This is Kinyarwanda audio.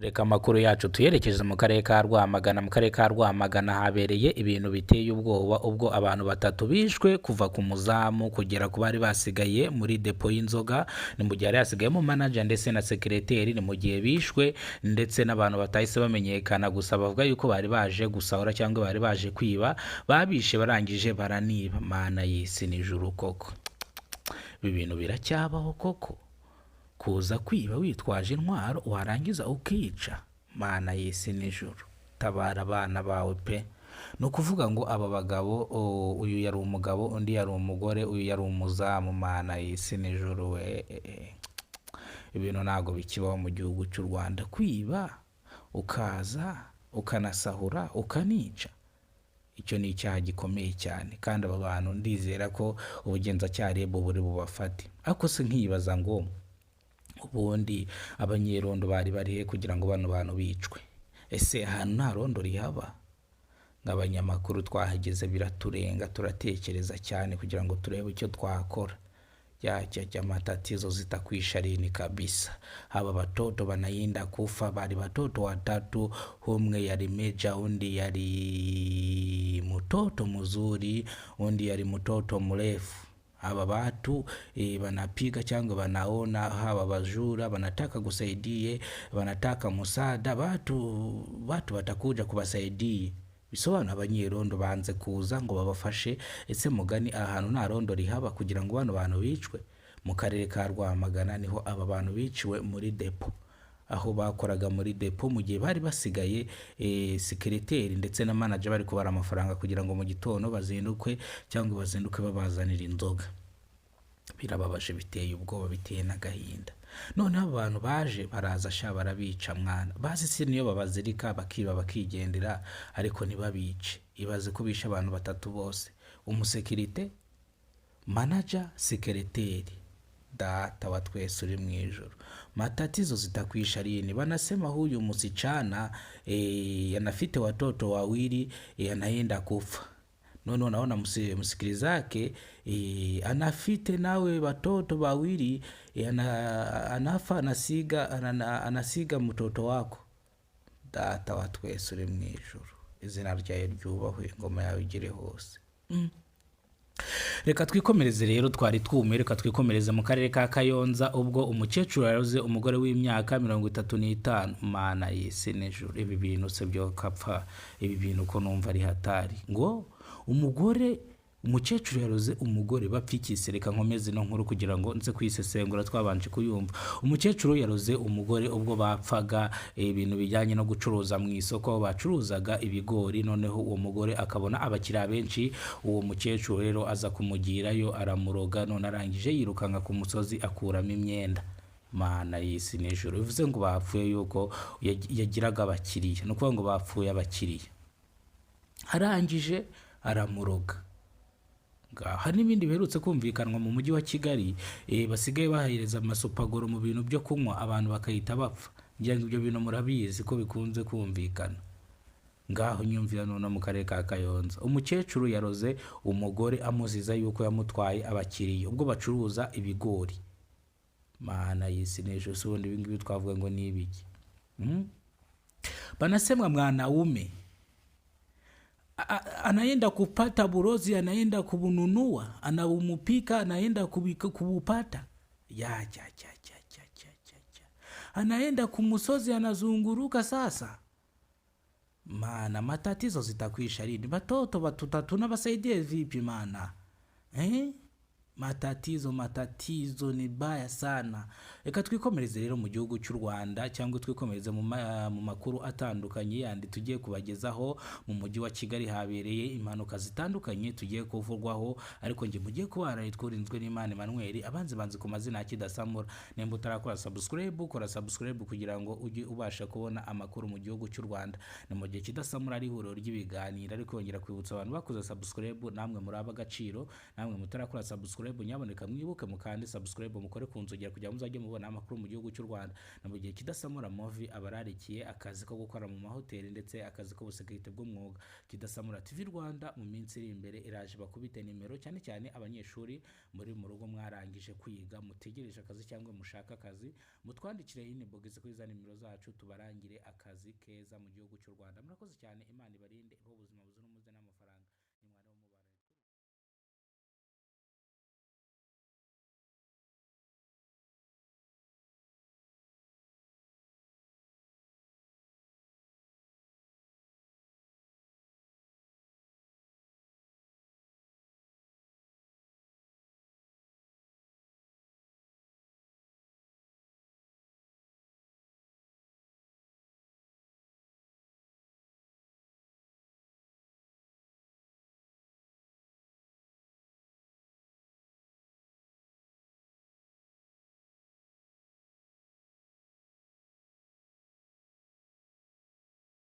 Reka amakuru yacu tuyerekeze mu karere ka Rwamagana. Mu karere ka Rwamagana habereye ibintu biteye ubwoba ubwo abantu batatu bishwe kuva ku muzamu kugera ku bari basigaye muri depo y'inzoga. Ni mu gihe hari hasigayemo manager ndetse na sekreteri. Ni mu gihe bishwe ndetse n'abantu batahise bamenyekana, gusa bavuga yuko bari baje gusahura cyangwa bari baje kwiba. Babishe barangije baraniba. Mana y'isi n'ijuru koko, ibi bintu biracyabaho koko? Kuza kwiba witwaje intwaro warangiza ukica? Mana y'isi n'ijuru, tabara abana bawe pe. Ni ukuvuga ngo aba bagabo, uyu yari umugabo, undi yari umugore, uyu yari umuzamu. Mana y'isi n'ijuru we, ibintu ntabwo bikibaho mu gihugu cy'u Rwanda. Kwiba ukaza ukanasahura ukanica, icyo ni icyaha gikomeye cyane, kandi aba bantu ndizera ko ubugenzacyaha RIB buri bubafate. Ariko se nkibaza ngo ubundi abanyerondo bari barihe kugira ngo bano bantu bicwe? Ese ahantu nta rondo rihaba? Nk'abanyamakuru twahageze biraturenga, turatekereza cyane kugira ngo turebe icyo twakora. Jya matatizo zitakwisha lini kabisa. Haba watoto wanaenda kufa, bali watoto watatu, umwe yari meja, undi yari mtoto mzuri, undi yari mtoto mrefu. Haba watu wanapiga cyangwa wanaona hawa bajura wanataka kusaidie, wanataka musada, watu watakuja kubasaidia. Bisobanura abanyerondo banze kuza ngo babafashe. Ese mugani ahantu nta rondo rihaba kugira ngo bano bantu bicwe? Mu karere ka Rwamagana niho aba bantu biciwe muri depo, aho bakoraga muri depo mu gihe bari basigaye sekreteri ndetse na manager bari kubara amafaranga kugira ngo mu gitondo bazinduke cyangwa bazinduke babazanira inzoga. Birababaje, biteye ubwoba, biteye n'agahinda. None aba bantu baje baraza sha barabica mwana. Bazi se niyo babazirika bakiba bakigendera, ariko ntibabice. Ibaze ko bisha abantu batatu bose, umusekirite, manager, sekreteri. Data wa twese uri mu ijuru, matatizo zitakwisha lini. Wanasema huyu msichana anafite watoto wawili anaenda kufa. Nono naona msikilizake anafite nawe watoto wawili anafa, anasiga mtoto wako. Data wa twese uri mu ijuru, izina ryawe ryubahwe, ingoma yawe igire hose. Reka twikomereze rero, twari twume. Reka twikomereze mu karere ka Kayonza ubwo umukecuru yaroze umugore w'imyaka 35. Mana y'isi n'ijuru, ibi bintu se byo kapfa? Ibi bintu ko numva ari hatari. Ngo umukecuru yaroze umugore, bapfikise. Reka nkomeze no nkuru kugira ngo nze kwisesengura twabanje kuyumva. Umukecuru yaroze umugore ubwo bapfaga ibintu bijyanye no gucuruza mu isoko, bacuruzaga ibigori. Noneho uwo mugore akabona abakiriya benshi, uwo mukecuru rero aza kumugirayo aramuroga. None arangije yirukanka ku musozi akuramo imyenda. Mana y'isi n'ijuru, bivuze ngo bapfuye yuko yagiraga abakiriya, no kuvuga ngo bapfuye abakiriya. Arangije aramuroga. Hari n'ibindi biherutse kumvikanwa mu mujyi wa Kigali, basigaye bahereza amasupagoro mu bintu byo kunywa abantu bakahita bapfa. Ngira ngo ibyo bintu murabizi ko bikunze kumvikana. Ngaho nyumvira none mu karere ka Kayonza, umukecuru yaroze umugore amuziza yuko yamutwaye abakiriya ubwo bacuruza ibigori. Mana y'isi n'ijuru, ubundi ibi ngibi twavuga ngo ni ibiki? Banasemwa mwanaume anaenda kupata burozi, anaenda kubununua, anaumupika, anaenda kubupata. Anaenda kumusozi, anazunguruka sasa. Mana, matatizo zitakwisha lini? Watoto watatu na basaidie vipi mana? Matatizo ni baya sana. Reka twikomereze rero mu gihugu cy'u Rwanda, cyangwa twikomereze mu makuru atandukanye yandi tugiye kubagezaho. Mu mujyi wa Kigali habereye impanuka zitandukanye tugiye kuvugwaho, ariko nge mugiye kubara itwurinzwe n'Imana Emmanuel. Abanzi ku mazina ya Kidasamura. Nemba utarakora subscribe, kora subscribe kugira ngo ujye ubasha kubona amakuru mu gihugu cy'u Rwanda. Ni mu gihe Kidasamura ari ihuriro ry'ibiganiro, ariko yongera kwibutsa abantu bakoze subscribe namwe muri abagaciro, namwe mutarakora subscribe subscribe, nyaboneka mwibuke mukande subscribe, mukore kunzogera kugira ngo muzajye mubona amakuru mu gihugu cy'u Rwanda. Na mu gihe Kidasamura Movie abararikiye akazi ko gukora mu mahoteli ndetse akazi ko busekirite bw'umwuga. Kidasamura TV Rwanda mu minsi iri imbere iraje bakubite nimero, cyane cyane abanyeshuri muri mu rugo mwarangije kwiga mutegereje akazi cyangwa mushaka akazi, mutwandikire inbox kuri za nimero zacu tubarangire akazi keza mu gihugu cy'u Rwanda. Murakoze cyane, Imana ibarinde ubuzima buzira umuze.